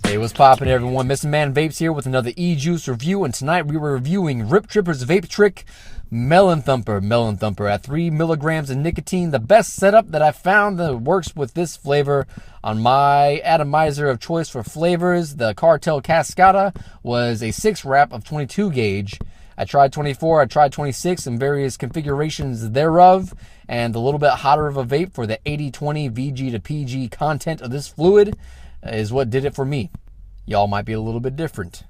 Hey, what's poppin', everyone? Mr. Man Vapes here with another Ejuice review, and tonight we were reviewing Rip Tripper's Vapetrik Melon Thumper. Melon Thumper at 3 milligrams of nicotine. The best setup that I found that works with this flavor on my atomizer of choice for flavors, the Cartel Cascata, was a 6-wrap of 22 gauge. I tried 24, I tried 26 in various configurations thereof, and a little bit hotter of a vape for the 80-20 VG to PG content of this fluid is what did it for me. Y'all might be a little bit different.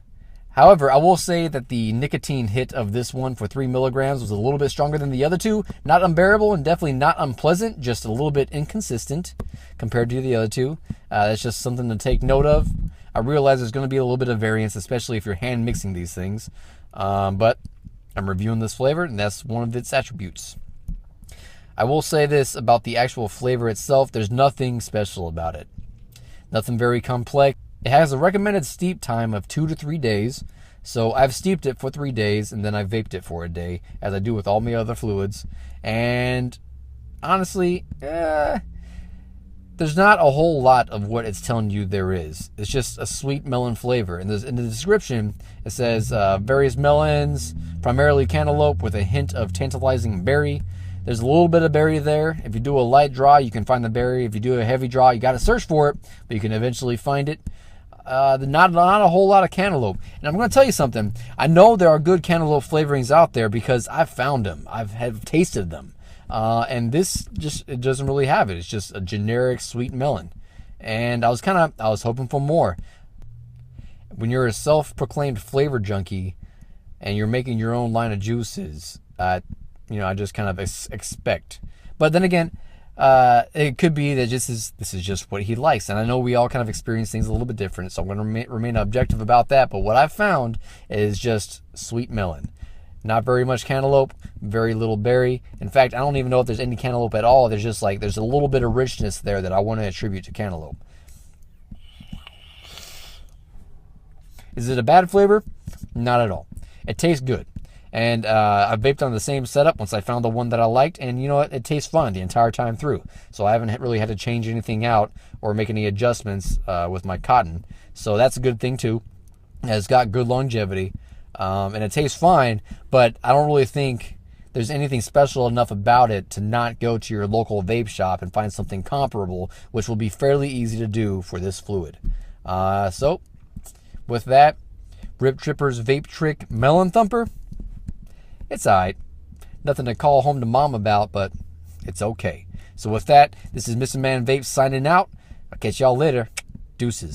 However, I will say that the nicotine hit of this one for 3 milligrams was a little bit stronger than the other two. Not unbearable and definitely not unpleasant, just a little bit inconsistent compared to the other two. That's just something to take note of. I realize there's going to be a little bit of variance, especially if you're hand mixing these things. But I'm reviewing this flavor, and that's one of its attributes. I will say this about the actual flavor itself. There's nothing special about it. Nothing very complex. It has a recommended steep time of 2 to 3 days. So I've steeped it for 3 days, and then I vaped it for a day, as I do with all my other fluids. And honestly, there's not a whole lot of what it's telling you there is. It's just a sweet melon flavor. And in the description, it says various melons, primarily cantaloupe with a hint of tantalizing berry. There's a little bit of berry there. If you do a light draw, you can find the berry. If you do a heavy draw, you got to search for it, but you can eventually find it. Not a whole lot of cantaloupe. And I'm going to tell you something. I know there are good cantaloupe flavorings out there because I've found them. Have tasted them. And this it doesn't really have it. It's just a generic sweet melon. And I was hoping for more. When you're a self-proclaimed flavor junkie and you're making your own line of juices, I just kind of expect. But then again, it could be that this is just what he likes. And I know we all kind of experience things a little bit different, so I'm going to remain objective about that. But what I've found is just sweet melon. Not very much cantaloupe, very little berry. In fact, I don't even know if there's any cantaloupe at all. There's just there's a little bit of richness there that I want to attribute to cantaloupe. Is it a bad flavor? Not at all. It tastes good. And I vaped on the same setup once I found the one that I liked, and you know what? It tastes fine the entire time through. So I haven't really had to change anything out or make any adjustments with my cotton. So that's a good thing too. It's got good longevity, and it tastes fine, but I don't really think there's anything special enough about it to not go to your local vape shop and find something comparable, which will be fairly easy to do for this fluid. So with that, Rip Tripper's Vapetrik Melon Thumper, it's alright. Nothing to call home to mom about, but it's okay. So with that, this is Mr. Man Vapes signing out. I'll catch y'all later. Deuces.